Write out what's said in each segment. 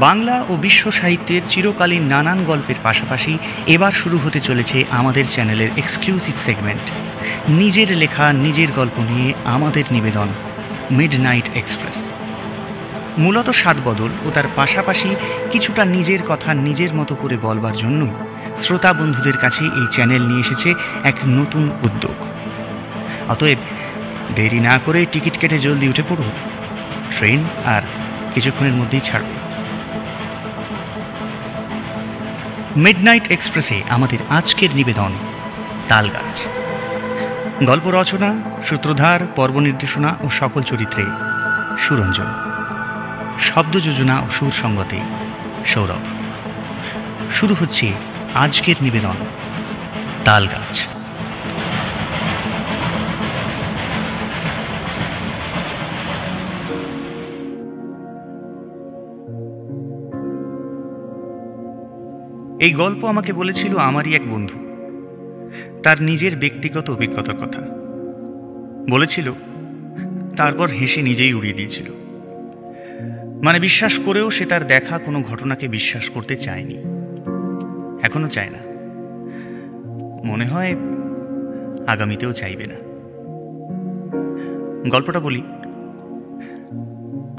বাংলা ও বিশ্ব সাহিত্যের চিরকালীন নানান গল্পের পাশাপাশি এবার শুরু হতে চলেছে আমাদের চ্যানেলের এক্সক্লুসিভ সেগমেন্ট, নিজের লেখা নিজের গল্প নিয়ে আমাদের নিবেদন মিডনাইট এক্সপ্রেস। মূলত স্বাদ বদল ও তার পাশাপাশি কিছুটা নিজের কথা নিজের মতো করে বলবার জন্য শ্রোতা বন্ধুদের কাছে এই চ্যানেল নিয়ে এসেছে এক নতুন উদ্যোগ। অতএব দেরি না করে টিকিট কেটে জলদি উঠে পড়ুন, ট্রেন আর কিছুক্ষণের মধ্যেই ছাড়বে। মিডনাইট এক্সপ্রেসে আমাদের আজকের নিবেদন তালগাছ। গল্প রচনা, সূত্রধার, পর্ব নির্দেশনা ও সকল চরিত্রে সুরঞ্জন, শব্দ যোজনা ও সুর সঙ্গতে সৌরভ। শুরু হচ্ছে আজকের নিবেদন তালগাছ। এই গল্প আমাকে বলেছিল আমারই এক বন্ধু, তার নিজের ব্যক্তিগত অভিজ্ঞতার কথা বলেছিল, তারপর হেসে নিজেই উড়িয়ে দিয়েছিল। মানে বিশ্বাস করেও সে তার দেখা কোনো ঘটনাকে বিশ্বাস করতে চায়নি, এখনো চায় না, মনে হয় আগামীতেও চাইবে না। গল্পটা বলি।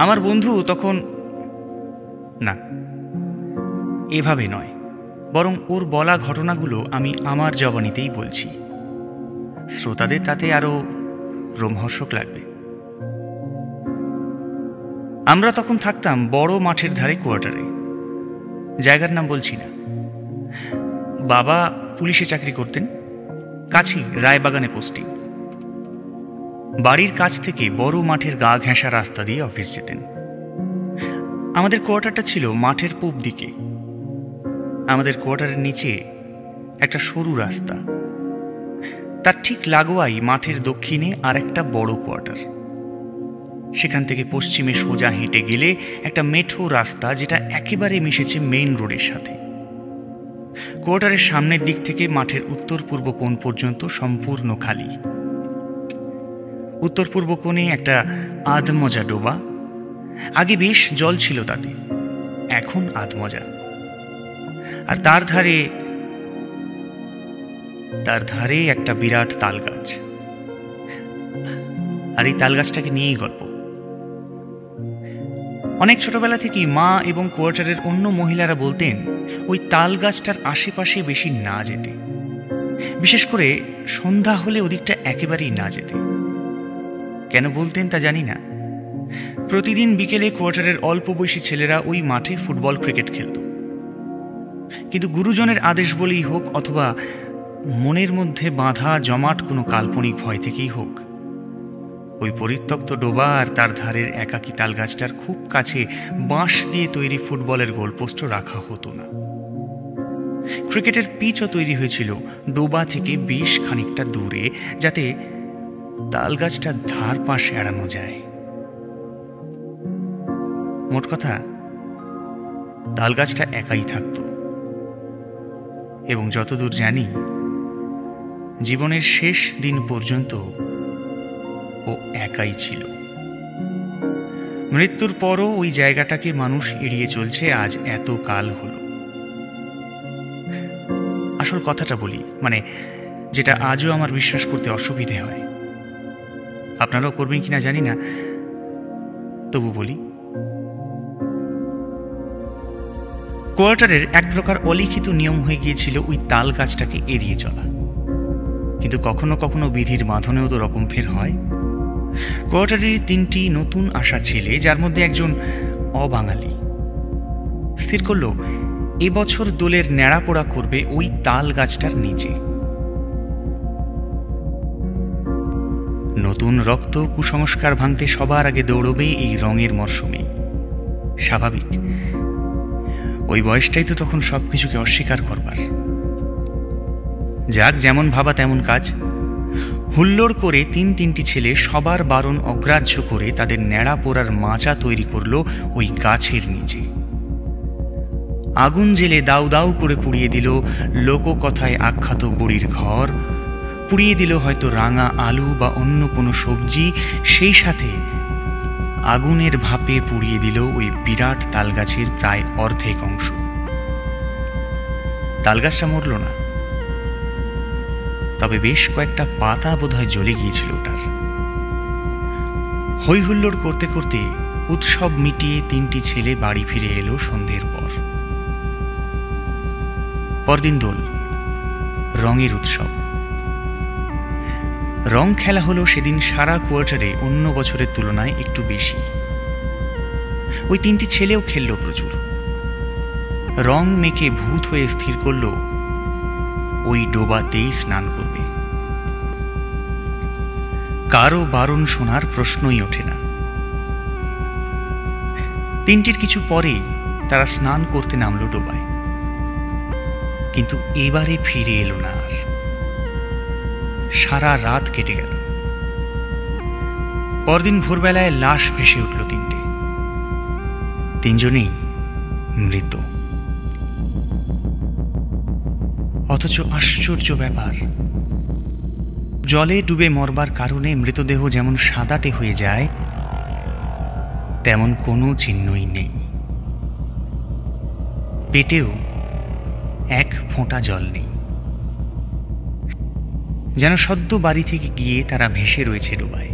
আমার বন্ধু তখন, না এভাবে নয়, বরং ওর বলা ঘটনাগুলো আমি আমার জবানিতেই বলছি, শ্রোতাদের তাতে আরো রোমহর্ষক লাগবে। আমরা তখন থাকতাম বড় মাঠের ধারে কোয়ার্টারে, জায়গার নাম বলছি না। বাবা পুলিশে চাকরি করতেন, কাছেই রায়বাগানে পোস্টিং। বাড়ির কাছ থেকে বড় মাঠের গা ঘেঁষা রাস্তা দিয়ে অফিস যেতেন। আমাদের কোয়ার্টারটা ছিল মাঠের পূব দিকে। আমাদের কোয়ার্টারের নিচে একটা সরু রাস্তা, তার ঠিক লাগোয়াই মাঠের দক্ষিণে আর একটা বড় কোয়ার্টার। সেখান থেকে পশ্চিমে সোজা হেঁটে গেলে একটা মেঠো রাস্তা, যেটা একেবারে মিশেছে মেইন রোডের সাথে। কোয়ার্টারের সামনের দিক থেকে মাঠের উত্তর পূর্ব কোণ পর্যন্ত সম্পূর্ণ খালি। উত্তর পূর্ব কোণে একটা আধমজা ডোবা, আগে বেশ জল ছিল তাতে, এখন আধমজা। আর তার ধারে একটা বিরাট তাল গাছ। আর এই তাল গাছটাকে নিয়েই গল্প। অনেক ছোটবেলা থেকেই মা এবং কোয়ার্টারের অন্য মহিলারা বলতেন ওই তাল গাছটার আশেপাশে বেশি না যেতে, বিশেষ করে সন্ধ্যা হলে ওদিকটা একেবারেই না যেতে। কেন বলতেন তা জানি না। প্রতিদিন বিকেলে কোয়ার্টারের অল্প বয়সী ছেলেরা ওই মাঠে ফুটবল ক্রিকেট খেলত, কিন্তু গুরুজনের আদেশ বলেই হোক অথবা মনের মধ্যে বাঁধা জমাট কোনো কাল্পনিক ভয় থেকেই হোক, ওই পরিত্যক্ত ডোবা আর তার ধারের একাকী তালগাছটার খুব কাছে বাঁশ দিয়ে তৈরি ফুটবলের গোলপোস্টও রাখা হতো না। ক্রিকেটের পিচও তৈরি হয়েছিল ডোবা থেকে বেশ খানিকটা দূরে, যাতে তালগাছটার ধার পাশ এড়ানো যায়। মোট কথা, তালগাছটা একাই থাকত, এবং যতদূর জানি জীবনের শেষ দিন পর্যন্ত ও একাই ছিল। মৃত্যুর পরও ওই জায়গাটাকে মানুষ এড়িয়ে চলছে আজ এত কাল হলো। আসল কথাটা বলি, মানে যেটা আজও আমার বিশ্বাস করতে অসুবিধে হয়। আপনারাও করবেন কিনা জানি না, তবু বলি। কোয়ার্টারের এক প্রকার অলিখিত নিয়ম হয়ে গিয়েছিল ওই তাল গাছটাকে এড়িয়ে চলা, কিন্তু কখনো কখনো বিধির বাঁধনেও তো রকম ফের হয়। কোয়ার্টারের 3টি নতুন আসা ছেলে, যার মধ্যে একজন অবাঙালি, স্থির করল এবছর দোলের ন্যাড়াপোড়া করবে ওই তাল গাছটার নিচে। নতুন রক্ত কুসংস্কার ভাঙতে সবার আগে দৌড়বে এই রঙের মরশুমে। স্বাভাবিক, ওই বয়সটাই তো তখন সবকিছুকে অস্বীকার করবার। যাক, যেমন ভাবা তেমন কাজ। হুল্লোড় করে 3টি ছেলে সবার বারণ অগ্রাহ্য করে তাদের ন্যাড়া পোড়ার মাচা তৈরি করল ওই গাছের নিচে। আগুন জেলে দাউ দাউ করে পুড়িয়ে দিল লোককথায় আখ্যাত বুড়ির ঘর, পুড়িয়ে দিল হয়তো রাঙা আলু বা অন্য কোনো সবজি, সেই সাথে আগুনের ভাপে পুড়িয়ে দিল ওই বিরাট তালগাছের প্রায় অর্ধেক অংশ। তালগাছটা মরল না, তবে বেশ কয়েকটা পাতা বোধহয় জ্বলে গিয়েছিল ওটার। হই হুল্লোড় করতে করতে উৎসব মিটিয়ে 3টি ছেলে বাড়ি ফিরে এলো সন্ধ্যের পর। পরদিন দোল, রঙের উৎসব। রং খেলা হলো সেদিন সারা কোয়ার্টারে অন্য বছরের তুলনায় একটু বেশি। ওই 3টি ছেলেও খেলল প্রচুর। রং মেখে ভূত হয়ে স্থির করল ওই ডোবাতেই স্নান করবে। কারো বারণ শোনার প্রশ্নই ওঠে না। 3টির কিছু পরেই তারা স্নান করতে নামল ডোবায়, কিন্তু এবারে ফিরে এলো না আর। সারা রাত কেটে গেল। পরদিন ভোরবেলায় লাশ ভেসে উঠল 3টে। 3জনেই মৃত। অথচ আশ্চর্য ব্যাপার, জলে ডুবে মরবার কারণে মৃতদেহ যেমন সাদাটে হয়ে যায়, তেমন কোনো চিহ্নই নেই। পেটেও এক ফোঁটা জল নেই, যেন সদ্য বাড়ি থেকে গিয়ে তারা ভেসে রয়েছে ডোবায়।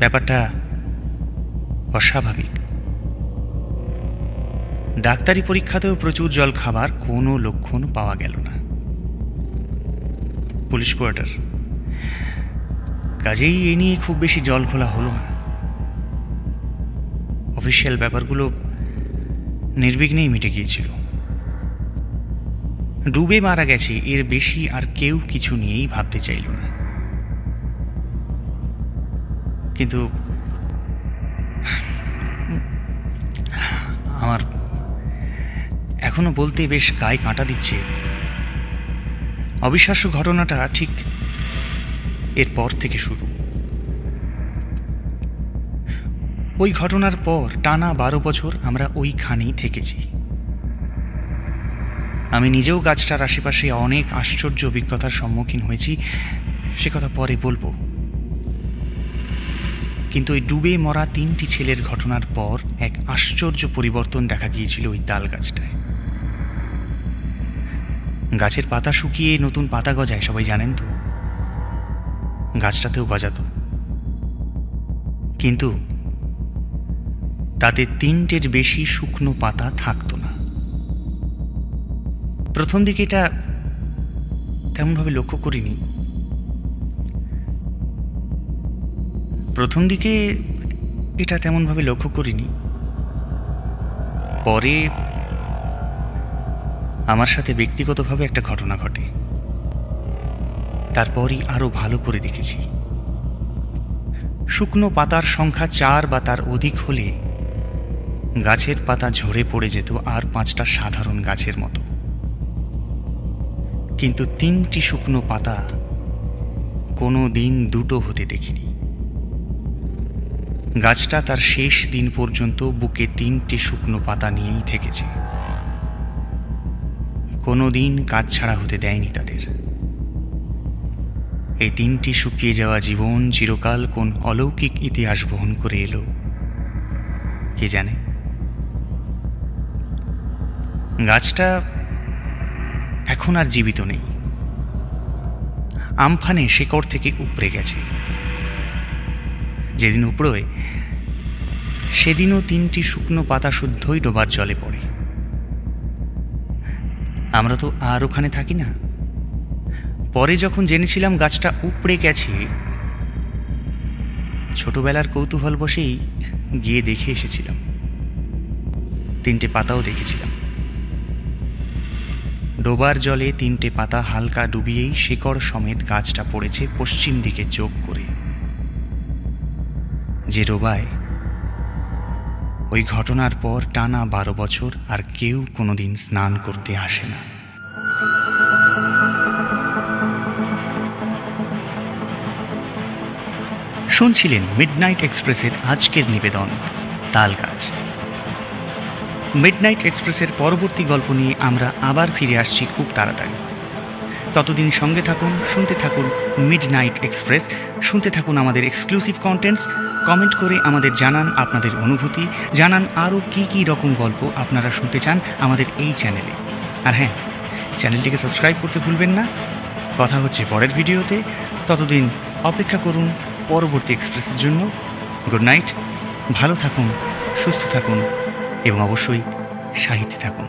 ব্যাপারটা অস্বাভাবিক। ডাক্তারি পরীক্ষাতেও প্রচুর জল খাবার কোনো লক্ষণ পাওয়া গেল না। পুলিশ কোয়ার্টার, কাজেই এ নিয়ে খুব বেশি জল খোলা হলো না। অফিসিয়াল ব্যাপারগুলো নির্বিঘ্নেই মিটে গিয়েছিল। ডুবে মারা গেছে এর বেশি আর কেউ কিছু নিয়েই ভাবতে চাইল না। কিন্তু আমার এখনো বলতে বেশ গায়ে কাঁটা দিচ্ছে। অবিশ্বাস্য ঘটনাটা ঠিক এরপর থেকে শুরু। ওই ঘটনার পর টানা 12 বছর আমরা ওইখানেই থেকেছি। আমি নিজেও গাছটার আশেপাশে অনেক আশ্চর্য অভিজ্ঞতার সম্মুখীন হয়েছি, সে কথা পরে বলবো। কিন্তু ওই ডুবে মরা 3টি ছেলের ঘটনার পর এক আশ্চর্য পরিবর্তন দেখা গিয়েছিল ওই তাল গাছটায়। গাছের পাতা শুকিয়ে নতুন পাতা গজায়, সবাই জানেন তো। গাছটাতেও গজাতো, কিন্তু তাতে 3টের বেশি শুকনো পাতা থাকতো না। প্রথম দিকে এটা তেমনভাবে লক্ষ্য করিনি। পরে আমার সাথে ব্যক্তিগতভাবে একটা ঘটনা ঘটে। তারপরই আরো ভালো করে দেখেছি। শুকনো পাতার সংখ্যা 4 বা তার অধিক হলে গাছের পাতা ঝরে পড়ে যেত আর 5টা সাধারণ গাছের মতো। কিন্তু 3টি শুকনো পাতা কোনো দিন 2টো হতে দেখিনি। গাছটা তার শেষ দিন পর্যন্ত বুকে 3টে শুকনো পাতা নিয়েই থেকেছে। কোনো দিন কাজ ছাড়া হতে দেয়নি তাদের। এই 3টি শুকিয়ে যাওয়া জীবন চিরকাল কোন অলৌকিক ইতিহাস বহন করে এলো কে জানে। গাছটা এখন আর জীবিত নেই। আমফানে শেকড় থেকে উপড়ে গেছে। যেদিন উপড়োয় সেদিনও 3টি শুকনো পাতা শুদ্ধই ডোবার জলে পড়ে। আমরা তো আর ওখানে থাকি না। পরে যখন জেনেছিলাম গাছটা উপড়ে গেছে, ছোটবেলার কৌতূহল বশেই গিয়ে দেখে এসেছিলাম। 3টে পাতাও দেখেছিলাম। ডোবার জলে 3টে পাতা হালকা ডুবিয়েই শেকড় সমেত গাছটা পড়েছে পশ্চিম দিকে চোখ করে। যে ডোবায় ওই ঘটনার পর টানা 12 বছর আর কেউ কোনোদিন স্নান করতে আসে না। শুনছিলেন মিডনাইট এক্সপ্রেসের আজকের নিবেদন তালগাছ। মিডনাইট এক্সপ্রেসের পরবর্তী গল্প নিয়ে আমরা আবার ফিরে আসছি খুব তাড়াতাড়ি। ততদিন সঙ্গে থাকুন, শুনতে থাকুন মিডনাইট এক্সপ্রেস, শুনতে থাকুন আমাদের এক্সক্লুসিভ কন্টেন্টস। কমেন্ট করে আমাদের জানান আপনাদের অনুভূতি, জানান আরও কী কী রকম গল্প আপনারা শুনতে চান আমাদের এই চ্যানেলে। আর হ্যাঁ, চ্যানেলটিকে সাবস্ক্রাইব করতে ভুলবেন না। কথা হচ্ছে পরের ভিডিওতে, ততদিন অপেক্ষা করুন পরবর্তী এক্সপ্রেসের জন্য। গুড নাইট, ভালো থাকুন, সুস্থ থাকুন এবং অবশ্যই সাহিত্যে থাকুন।